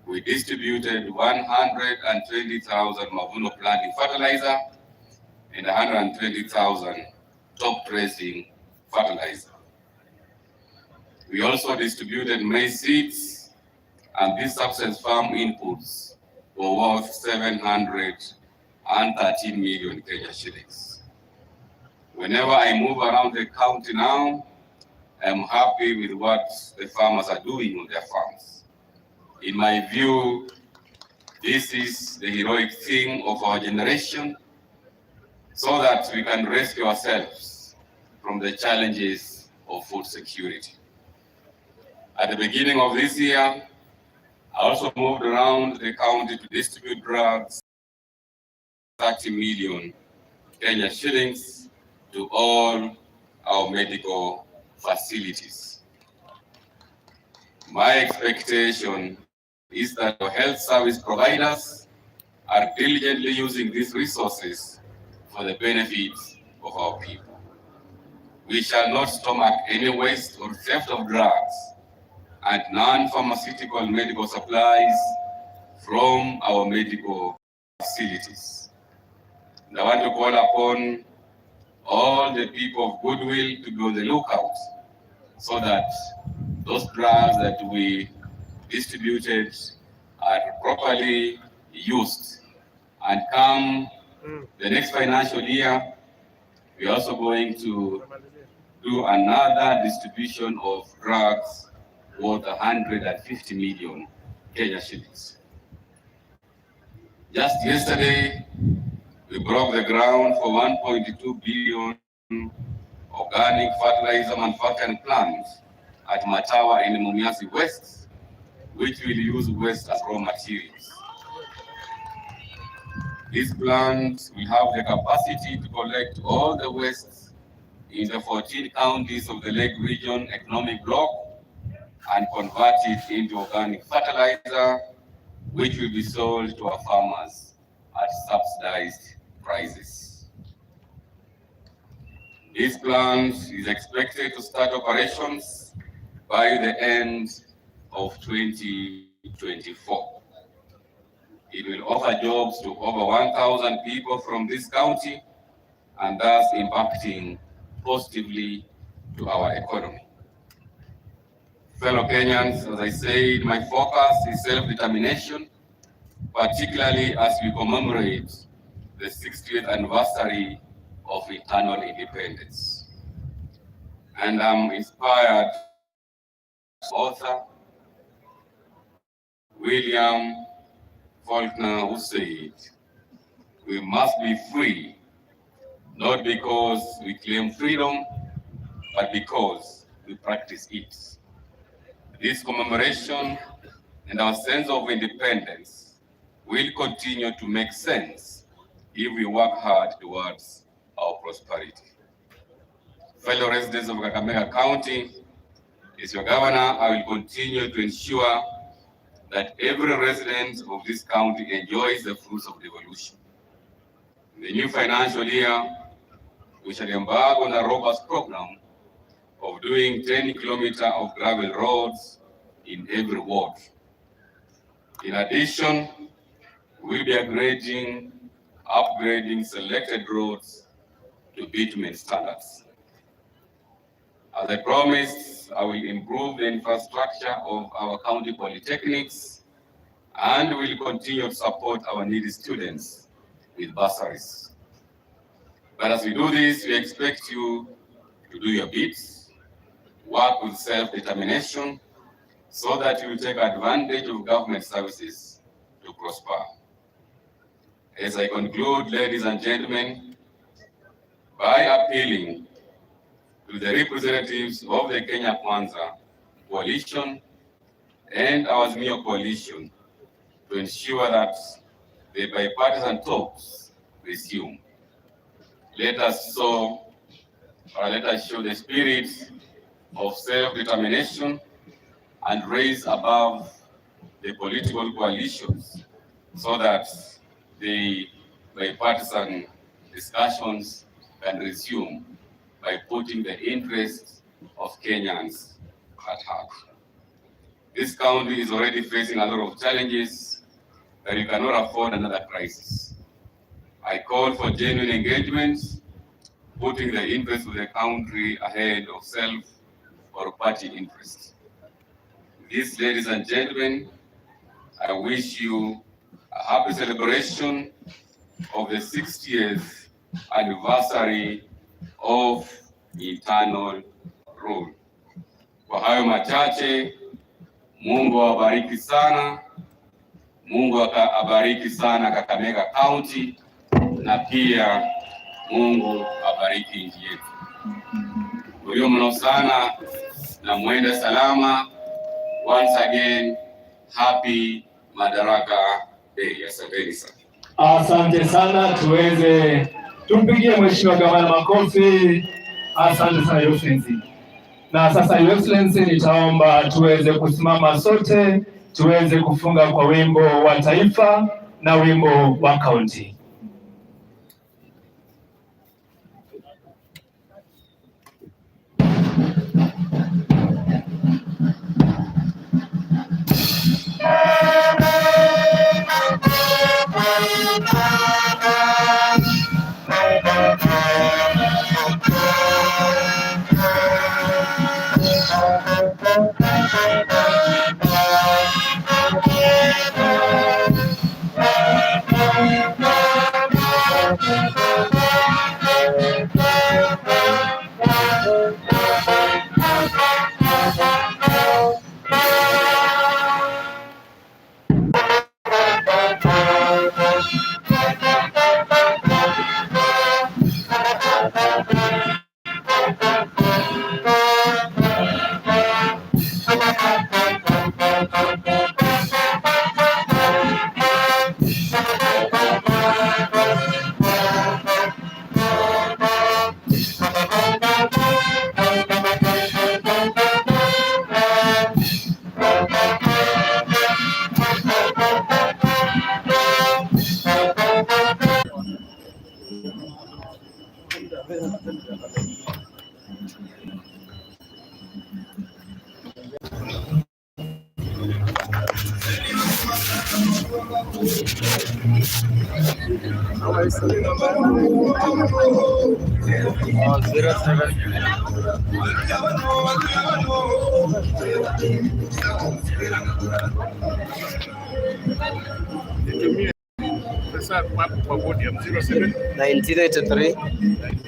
we distributed 120,000 Mavuno planting fertilizer and 120,000 top dressing fertilizer. We also distributed maize seeds, and these substance farm inputs were worth 713 million Kenya shillings. Whenever I move around the county now, I'm happy with what the farmers are doing on their farms. In my view, this is the heroic thing of our generation, so that we can rescue ourselves from the challenges of food security. At the beginning of this year, I also moved around the county to distribute drugs, 30 million Kenya shillings to all our medical facilities. My expectation is that our health service providers are diligently using these resources for the benefits of our people. We shall not stomach any waste or theft of drugs and non-pharmaceutical medical supplies from our medical facilities. And I want to call upon all the people of goodwill to be on the lookout so that those drugs that we distributed are properly used. And come the next financial year, we're also going to do another distribution of drugs worth 150 million Kenya shillings. Just yesterday, we broke the ground for 1.2 billion organic fertilizer manufacturing plants at Matawa in Mumias West, which will use waste as raw materials. These plants will have the capacity to collect all the waste in the 14 counties of the Lake Region Economic Bloc and convert it into organic fertilizer, which will be sold to our farmers at subsidized prices. This plant is expected to start operations by the end of 2024. It will offer jobs to over 1,000 people from this county and thus impacting positively to our economy. Fellow Kenyans, as I said, my focus is self-determination, particularly as we commemorate the 60th anniversary of eternal independence. And I'm inspired by author William Faulkner, who said, "We must be free, not because we claim freedom, but because we practice it." This commemoration and our sense of independence will continue to make sense if we work hard towards our prosperity. Fellow residents of Kakamega County, as your governor, I will continue to ensure that every resident of this county enjoys the fruits of devolution. In the new financial year, we shall embark on a robust program of doing 10 kilometers of gravel roads in every ward. In addition, we'll be upgrading selected roads to bitumen standards. As I promised, I will improve the infrastructure of our county polytechnics and will continue to support our needy students with bursaries. But as we do this, we expect you to do your bits, work with self-determination, so that you will take advantage of government services to prosper. As I conclude, ladies and gentlemen, by appealing to the representatives of the Kenya Kwanza coalition and our Azimio coalition to ensure that the bipartisan talks resume. Let us show the spirit of self-determination and raise above the political coalitions so that the bipartisan discussions can resume by putting the interests of Kenyans at heart. This county is already facing a lot of challenges that you cannot afford another crisis. I call for genuine engagement, putting the interests of the country ahead of self or party interests. This, ladies and gentlemen, I wish you a happy celebration of the 60th anniversary of eternal rule. Kwa hayo machache, Mungu awabariki sana. Mungu abariki sana Kakamega County, na pia Mungu abariki nchi yetu. Kwa hiyo mno sana na muende salama. Once again, happy Madaraka Day. Asanteni sana. Asante sana, tumpigie mheshimiwa gavana makofi. Asante sana Your Excellency. Na sasa Your Excellency, nitaomba tuweze kusimama sote, tuweze kufunga kwa wimbo wa taifa na wimbo wa kaunti. 1983